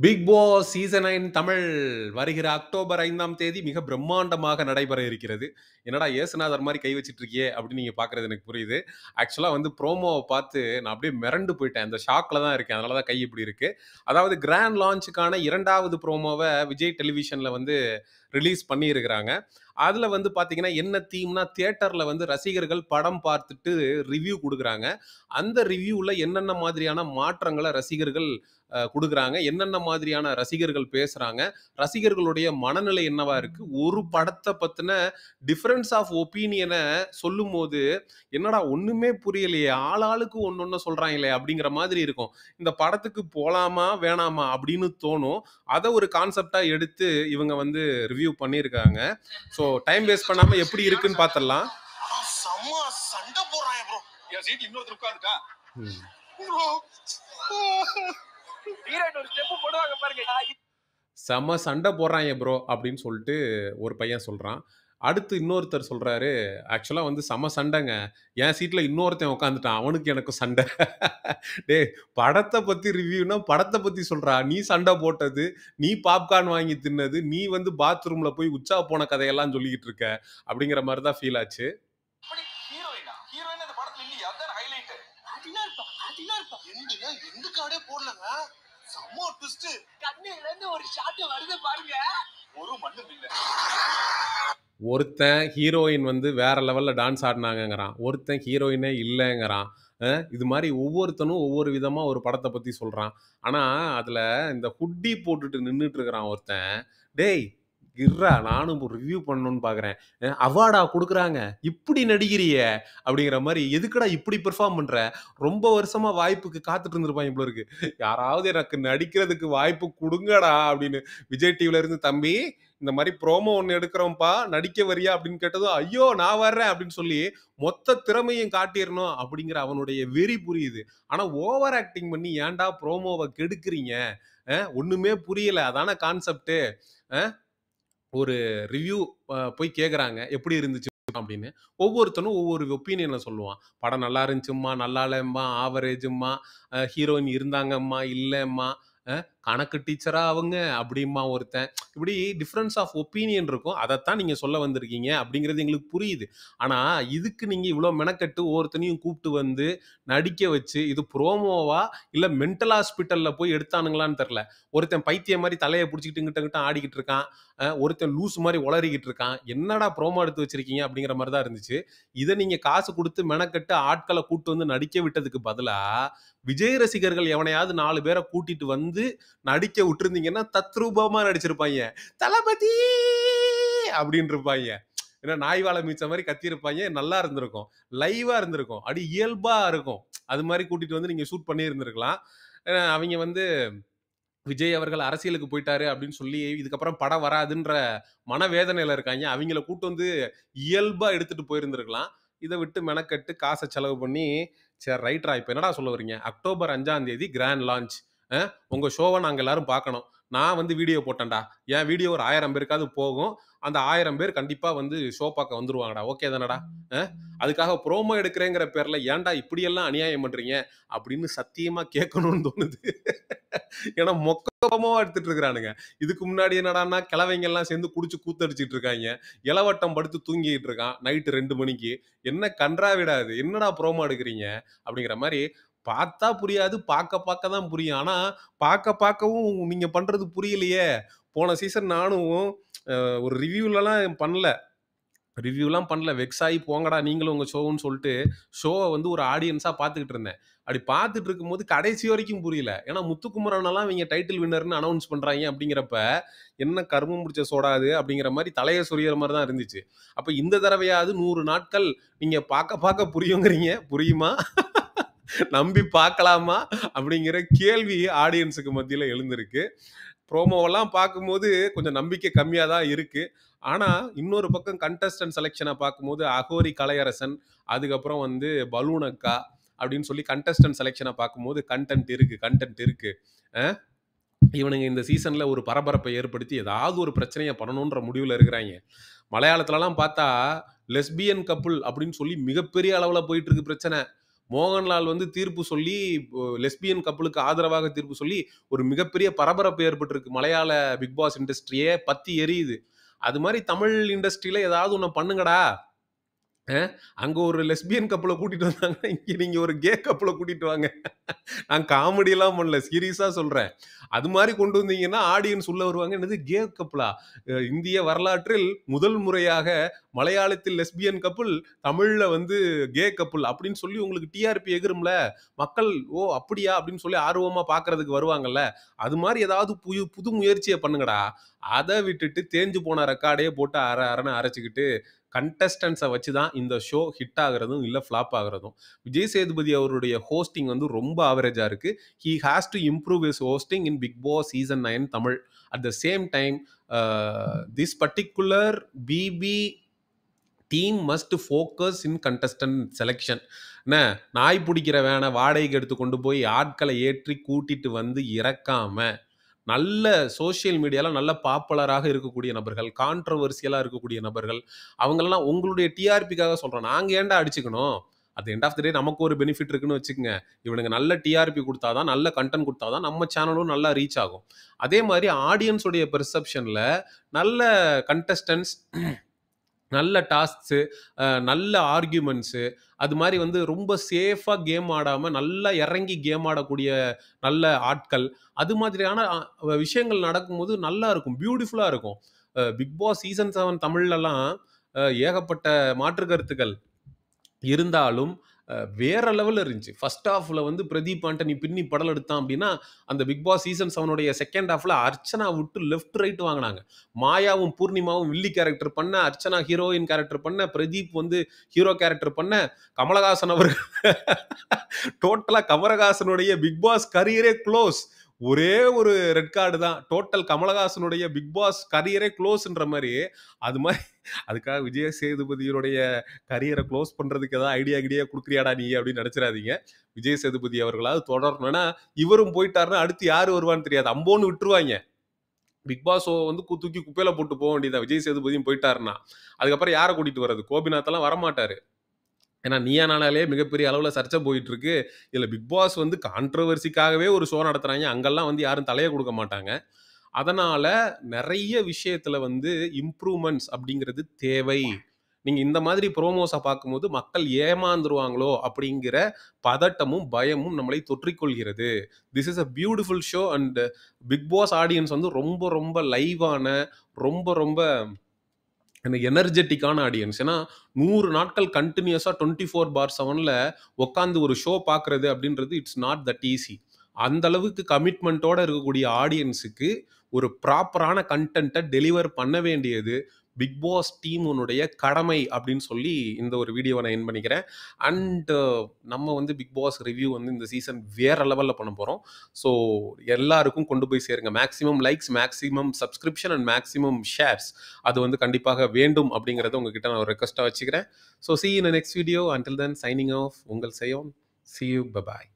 Big Boss season 9 Tamil வருகிற October 5ஆம் தேதி மிக பிரம்மாண்டமாக நடைபெற இருக்கிறது. என்னடா இயேசுநாதர் மாதிரி கை வச்சிட்டு இருக்கியே அப்படின்னு நீங்க பார்க்கறது எனக்கு புரியுது. ஆக்சுவலா வந்து ப்ரோமோவை பார்த்து நான் அப்படியே மிரண்டு போயிட்டேன். அந்த ஷாக்ல தான் இருக்கேன். அதனால தான் கை இப்படி இருக்கு. அதாவது கிராண்ட் லான்ச்சுக்கான 2வது ப்ரோமோவை விஜய் டெலிவிஷன்ல வந்து ரிலீஸ் பண்ணியிருக்கிறாங்க. அதுல வந்து பாத்தீங்கன்னா என்ன தீம்னா தியேட்டர்ல வந்து ரசிகர்கள் படம் பார்த்துட்டு ரிவ்யூ கொடுக்குறாங்க. அந்த ரிவ்யூல என்னென்ன மாதிரியான மாற்றங்களை ரசிகர்கள் குடுக்குறாங்க. என்னென்ன மாதிரியான ரசிகர்கள் பேசுறாங்க. ரசிகர்களுடைய மனநிலை என்னவா இருக்கு. ஒரு படத்த பத்தின டிஃபரன்ஸ் ஆஃப் ஒப்பீனியன சொல்லும்போது, என்னடா ஒண்ணுமே புரியலையே! ஆளாளுக்கு ஒண்ணொண்ணு சொல்றாங்களே! அப்படிங்கிற மாதிரி இருக்கும். இந்த படத்துக்கு போலாமா? வேணாமா? அப்படின்னு தோணும். அத ஒரு கான்செப்ட்டா எடுத்து இவங்க வந்து ரிவ்யூ பண்ணியிருக்காங்க. ஸோ டைம் வேஸ்ட் பண்ணாம எப்படி இருக்குன்னு பாத்துரலாம். செம்ம சண்டை போடுறான் ப்ரோ. என் சீட் இன்னொருத்தர் உட்கார்ந்துட்டான். ப்ரோ ஹீரோயின் ஒரு ஸ்டெப் போடுவாங்க பாருங்க. செம சண்டை போடுறாங்க ப்ரோ அப்படின்னு சொல்லிட்டு ஒரு பையன் சொல்றான். அடுத்து இன்னொருத்தர் சொல்றாரு, ஆக்சுவலா வந்து செம சண்டைங்க. என் சீட்ல இன்னொருத்தன் உட்காந்துட்டான். அவனுக்கு எனக்கும் சண்டை. டேய் படத்த பத்தி ரிவ்யூனா படத்த பத்தி சொல்றா. நீ சண்டை போட்டது, நீ பாப்கார்ன் வாங்கி தின்னது, நீ வந்து பாத்ரூம்ல போய் உச்சா போன கதையெல்லாம் சொல்லிக்கிட்டு இருக்க. அப்படிங்கிற மாதிரி தான் ஃபீல் ஆச்சு. அப்படி ஹீரோயினா? ஹீரோயின் அந்த படத்துல இல்லையா? அதான் ஹைலைட். அதுல இருப்பா. எண்டுங்க எண்டு கார்டே போடலங்க. செம்ம ட்விஸ்ட். கண்ணுல இருந்து ஒரு ஷாட் வருது பாருங்க. ஒரு மண்ணும் இல்ல. ஒருத்தன் ஹீரோயின் வந்து வேற லெவல்ல டான்ஸ் ஆடினாங்கங்கிறான். ஒருத்தன் ஹீரோயினே இல்லைங்கிறான். இது மாதிரி ஒவ்வொருத்தனும் ஒவ்வொரு விதமா ஒரு படத்தை பத்தி சொல்றான். ஆனா அதுல இந்த ஹுட்டி போட்டுட்டு நின்னுட்டு இருக்கிறான் ஒருத்தன். டேய் இருடா நானும் ரிவ்யூ பண்ணணும்னு பாக்குறேன். அவார்டா கொடுக்குறாங்க, இப்படி நடிக்கிறியே அப்படிங்கிற மாதிரி, எதுக்குடா இப்படி பெர்ஃபார்ம் பண்ற? ரொம்ப வருஷமா வாய்ப்புக்கு காத்துட்டு இருந்திருப்பாங்க போல இருக்கு. யாராவது எனக்கு நடிக்கிறதுக்கு வாய்ப்பு கொடுங்கடா அப்படின்னு விஜய் டிவில இருந்து, தம்பி இந்த மாதிரி ப்ரோமோ ஒன்று எடுக்கிறோம்ப்பா, நடிக்க வரியா அப்படின்னு கேட்டதும், ஐயோ நான் வர்றேன் அப்படின்னு சொல்லி மொத்த திறமையும் காட்டிடணும் அப்படிங்கிற அவனுடைய வெறி புரியுது. ஆனா ஓவர் ஆக்டிங் பண்ணி ஏன்டா ப்ரோமோவை கெடுக்குறீங்க? ஒண்ணுமே புரியல. அதான கான்செப்ட். ஒரு ரிவ்யூ போய் கேட்குறாங்க எப்படி இருந்துச்சு அப்படின்னு. ஒவ்வொருத்தனும் ஒவ்வொரு ஒப்பீனியனை சொல்லுவான். படம் நல்லா இருந்துச்சும்மா, நல்லா இல்லைம்மா, ஆவரேஜும்மா, ஹீரோயின் இருந்தாங்கம்மா, இல்லைம்மா, கணக்கு டீச்சரா அவங்க அப்படிம்மா ஒருத்தன். இப்படி டிஃப்ரென்ஸ் ஆஃப் ஒப்பீனியன் இருக்கும். அதைத்தான் நீங்க சொல்ல வந்திருக்கீங்க அப்படிங்கிறது எங்களுக்கு புரியுது. ஆனா இதுக்கு நீங்க இவ்வளோ மெனக்கட்டு ஒவ்வொருத்தனையும் கூப்பிட்டு வந்து நடிக்க வச்சு, இது ப்ரோமோவா இல்ல மென்டல் ஹாஸ்பிட்டல்ல போய் எடுத்தானுங்களான்னு தெரியல. ஒருத்தன் பைத்தியம் மாதிரி தலையை பிடிச்சிக்கிட்டு இங்கிட்ட ஆடிக்கிட்டு இருக்கான். ஒருத்தன் லூஸ் மாதிரி உளறிக்கிட்டு இருக்கான். என்னடா ப்ரோமோ எடுத்து வச்சிருக்கீங்க அப்படிங்கிற மாதிரி தான் இருந்துச்சு. இதை நீங்க காசு கொடுத்து மெனக்கட்டு ஆட்களை கூட்டு வந்து நடிக்க விட்டதுக்கு பதிலா விஜய் ரசிகர்கள் எவனையாவது 4 பேரை கூட்டிட்டு வந்து நடிக்க விட்டுருந்தீங்கன்னா தத்ரூபமா நடிச்சிருப்பாங்க. தளபதி அப்படின்னு இருப்பாங்க. ஏன்னா நாய் வாழை மீச்ச மாதிரி கத்தியிருப்பாங்க. நல்லா இருந்திருக்கும். லைவா இருந்திருக்கும். அப்படி இயல்பா இருக்கும். அது மாதிரி கூட்டிட்டு வந்து நீங்க ஷூட் பண்ணி இருந்திருக்கலாம். அவங்க வந்து விஜய் அவர்கள் அரசியலுக்கு போயிட்டாரு அப்படின்னு சொல்லி இதுக்கப்புறம் படம் வராதுன்ற மனவேதனையில இருக்காங்க. அவங்கள கூட்டு வந்து இயல்பா எடுத்துட்டு போயிருந்திருக்கலாம். இதை விட்டு மெனக்கட்டு காசை செலவு பண்ணி, சரி ரைட்ரா இப்போ என்னடா சொல்ல வரீங்க? அக்டோபர் 5ஆம் தேதி கிராண்ட் லான்ச். உங்க ஷோவை நாங்க எல்லாரும் பார்க்கணும். நான் வந்து வீடியோ போட்டேன்டா. என் வீடியோ ஒரு 1000 பேருக்காவது போகும். அந்த 1000 பேர் கண்டிப்பா வந்து ஷோ பார்க்க வந்துருவாங்கடா. ஓகே தானடா? அதுக்காக ப்ரோமோ எடுக்கிறேங்கிற பேர்ல ஏன்டா இப்படியெல்லாம் அநியாயம் பண்றீங்க அப்படின்னு சத்தியமா கேட்கணும்னு தோணுது. ஏன்னா மொக்கமா எடுத்துட்டு இருக்கிறானுங்க. இதுக்கு முன்னாடி என்னடான்னா கிழவைங்க எல்லாம் சேர்ந்து குடிச்சு கூத்தடிச்சிட்டு இருக்காங்க. இளவட்டம் படுத்து தூங்கிட்டு இருக்கான் நைட்டு 2 மணிக்கு. என்ன கன்றாவிடாது, என்னடா ப்ரோமோ எடுக்கிறீங்க அப்படிங்கிற மாதிரி. பார்த்தா புரியாது, பார்க்க தான் புரியும். ஆனா பார்க்கவும் நீங்க பண்றது புரியலையே. போன சீசன் நானும் ஒரு ரிவ்யூலாம் பண்ணல. வெக்ஸ் ஆகி போங்கடா நீங்களும் உங்க ஷோன்னு சொல்லிட்டு ஷோவை வந்து ஒரு ஆடியன்ஸா பார்த்துக்கிட்டு இருந்தேன். அப்படி பார்த்துட்டு இருக்கும்போது கடைசி வரைக்கும் புரியல. ஏன்னா முத்துக்குமரனெல்லாம் இவங்க டைட்டில் வின்னர்னு அனௌன்ஸ் பண்றாங்க அப்படிங்கிறப்ப என்ன கருமம் முடிச்ச சோடா அது அப்படிங்கிற மாதிரி தலையை சொரியற மாதிரி தான் இருந்துச்சு. அப்ப இந்த தடவையாவது 100 நாட்கள் நீங்க பார்க்க புரியுங்கிறீங்க. புரியுமா? நம்பி பார்க்கலாமா அப்படிங்கிற கேள்வி ஆடியன்ஸுக்கு மத்தியில எழுந்திருக்கு. ப்ரோமோவெல்லாம் பார்க்கும்போது கொஞ்சம் நம்பிக்கை கம்மியாக தான் இருக்கு. ஆனா இன்னொரு பக்கம் கண்டஸ்டன்ட் செலெக்ஷனை பார்க்கும்போது அகோரி கலையரசன், அதுக்கப்புறம் வந்து பலூன் அக்கா அப்படின்னு சொல்லி கண்டஸ்டன்ட் செலெக்ஷனை பார்க்கும்போது கண்டென்ட் இருக்கு. இவனுங்க இந்த சீசன்ல ஒரு பரபரப்பை ஏற்படுத்தி ஏதாவது ஒரு பிரச்சனையை பண்ணணுன்ற முடிவில் இருக்கிறாங்க. மலையாளத்துலலாம் பார்த்தா லெஸ்பியன் கப்புள் அப்படின்னு சொல்லி மிகப்பெரிய அளவில் போயிட்டு இருக்கு பிரச்சனை. மோகன்லால் வந்து தீர்ப்பு சொல்லி லெஸ்பியன் கப்பலுக்கு ஆதரவாக தீர்ப்பு சொல்லி ஒரு மிகப்பெரிய பரபரப்பு ஏற்பட்டிருக்கு. மலையாள பிக் பாஸ் இண்டஸ்ட்ரியே பத்தி எரியுது. அது மாரி தமிழ் இண்டஸ்ட்ரியில ஏதாவது ஒண்ணு பண்ணுங்கடா. அ அங்க ஒரு லெஸ்பியன் கப்புல கூட்டிட்டு வந்தாங்க. இங்க நீங்க ஒரு கே கப்புல கூட்டிட்டு வாங்க. நான் காமெடிலாம் பண்ணல. சீரியஸா சொல்றேன். அது மாரி கொண்டு வந்தீங்கன்னா, ஆடியன்ஸ் உள்ள வருவாங்க. என்னது கே கப்புலா? இந்திய வரலாற்றில் முதல் முறையாக மலையாளத்தில் லெஸ்பியன் கப்புல், தமிழ்ல வந்து கே கப்புல் அப்படின்னு சொல்லி உங்களுக்கு டிஆர்பி எகுறும்ல. மக்கள் "ஓ! அப்படியா?" அப்படின்னு சொல்லி ஆர்வமா பார்க்கறதுக்கு வருவாங்கல்ல. அது மாரி ஏதாவது புது முயற்சிய பண்ணுங்கடா. அத விட்டுட்டு தேஞ்சு போன ரெக்கார்டே போட்டு அர அரன்னு அரைச்சுக்கிட்டு கண்டஸ்டன்ட்ஸை வச்சு தான் இந்த ஷோ ஹிட் ஆகுறதும் இல்லை ஃப்ளாப் ஆகுறதும். விஜய் சேதுபதி அவருடைய ஹோஸ்டிங் வந்து ரொம்ப ஆவரேஜாக இருக்கு. He has to improve his hosting in Bigg Boss season 9 Tamil. At the same time this particular BB team must focus in contestant selection. என்ன நாய் பிடிக்கிற வேனை வாடகைக்கு எடுத்து கொண்டு போய் ஆட்களை ஏற்றி கூட்டிட்டு வந்து இறக்காம நல்ல சோஷியல் மீடியால நல்ல பாப்புலராக இருக்கக்கூடிய நபர்கள், கான்ட்ரோவர்சியலா இருக்கக்கூடிய நபர்கள், அவங்களெல்லாம் உங்களுடைய டிஆர்பிக்காக சொல்றேன். நாங்க ஏன்டா அடிச்சுக்கணும்? At the end of the day நமக்கு ஒரு பெனிஃபிட் இருக்குன்னு வச்சுக்கங்க. இவனுங்க நல்ல டிஆர்பி குடுத்தா தான், நல்ல கன்டென்ட் குடுத்தா தான் நம்ம சேனலும் நல்லா ரீச் ஆகும். அதே மாரி ஆடியன்ஸ் உடைய பெர்செப்ஷன்ல நல்ல கண்டஸ்டன்ட்ஸ், நல்ல டாஸ்க்ஸு, நல்ல ஆர்கியூமெண்ட்ஸு, அது மாரி வந்து ரொம்ப சேஃபா கேம் ஆடாம, நல்லா இறங்கி கேம் ஆடக்கூடிய நல்ல ஆட்கள், அது மாதிரியான விஷயங்கள் நடக்கும்போது நல்லா இருக்கும். பியூட்டிஃபுல்லா இருக்கும். பிக் பாஸ் சீசன் 7 தமிழ்லலாம் ஏகப்பட்ட மாற்று கருத்துக்கள் இருந்தாலும், வேற லெவல்ல இருந்துச்சு. ஃபர்ஸ்ட் ஹாஃப்ல வந்து பிரதீப் ஆண்டனி பின்னி படல் எடுத்தான் அப்டின்னா, அந்த பிக் பாஸ் சீசன் 7 உடைய செகண்ட் ஹாஃப்ல அர்ச்சனா விட்டு லெஃப்ட், ரைட் வாங்குனாங்க. மாயாவும், பூர்ணிமாவும் வில்லி கேரக்டர் பண்ண, அர்ச்சனா ஹீரோயின் கேரக்டர் பண்ண, பிரதீப் வந்து ஹீரோ கேரக்டர் பண்ண, கமலஹாசன் அவர்கள் டோட்டலா கமலஹாசனுடைய பிக் பாஸ் கரியரே க்ளோஸ். ஒரே ஒரு ரெட் கார்டு தான். டோட்டல் கமலஹாசனுடைய பிக் பாஸ் கரியரே க்ளோஸ்ன்ற மாரி, அது மாரி அதுக்காக விஜய் சேதுபதியுடைய கரியரை க்ளோஸ் பண்றதுக்கு ஏதாவது ஐடியா கிடியா குடுக்குறியாடா நீ அப்படின்னு நினைச்சிடாதீங்க. விஜய் சேதுபதி அவர்களாவது தொடரணும். ஏன்னா இவரும் போயிட்டாருன்னா அடுத்து யாரு வருவான்னு தெரியாது. அம்போன்னு விட்டுருவாங்க. பிக் பாஸ் ஷோ வந்து தூக்கி குப்பையில போட்டு போக வேண்டியதா விஜய் சேதுபதியும் போயிட்டாருன்னா. அதுக்கப்புறம் யாரை கூட்டிட்டு வர்றது? கோபிநாத் எல்லாம் வரமாட்டாரு. ஏன்னா நீயா நானாலே மிகப்பெரிய அளவுல சர்ச்சை போயிட்டு இருக்கு. இதுல பிக் பாஸ் வந்து கான்ட்ரோவர்சிக்காகவே ஒரு ஷோ நடத்துறாங்க. அங்கெல்லாம் வந்து யாரும் தலைய குடுக்க மாட்டாங்க. அதனால நெறைய விஷயத்துல வந்து இம்ப்ரூவ்மெண்ட்ஸ் அப்படிங்கிறது தேவை. நீங்க இந்த மாதிரி புரோமோஸ பார்க்கும்போது மக்கள் ஏமாந்துருவாங்களோ அப்படிங்கிற பதட்டமும், பயமும் நம்மளை தொற்றிக்கொள்கிறது. This is a beautiful show and Bigg Boss audience வந்து ரொம்ப ரொம்ப லைவான, ரொம்ப ரொம்ப எனர்ஜெட்டிக்கான ஆடியன்ஸ். ஏன்னா 100 நாட்கள் கன்டினியூஸா 24/7ல உட்காந்து ஒரு ஷோ பார்க்கறது அப்படின்றது இட்ஸ் நாட் தட் ஈஸி. அந்த அளவுக்கு கமிட்மெண்ட்டோட இருக்கக்கூடிய ஆடியன்ஸுக்கு ஒரு ப்ராப்பரான கன்டென்ட்ட டெலிவர் பண்ண வேண்டியது பிக் பாஸ் டீமுனுடைய கடமை அப்படின்னு சொல்லி இந்த ஒரு வீடியோவை நான் எண்ட் பண்ணிக்கிறேன். அண்ட் நம்ம வந்து பிக் பாஸ் ரிவ்யூ வந்து இந்த சீசன் வேற லெவல்ல பண்ண போறோம். ஸோ எல்லாருக்கும் கொண்டு போய் சேருங்க. Maximum likes, maximum subscription and maximum shares அது வந்து கண்டிப்பாக வேண்டும் அப்படிங்கிறத உங்ககிட்ட நான் ஒரு ரெக்வஸ்ட்டாக வச்சுக்கிறேன். So see you in the next video. Until then, signing off. உங்கள் செய்யோன். See you. Bye bye.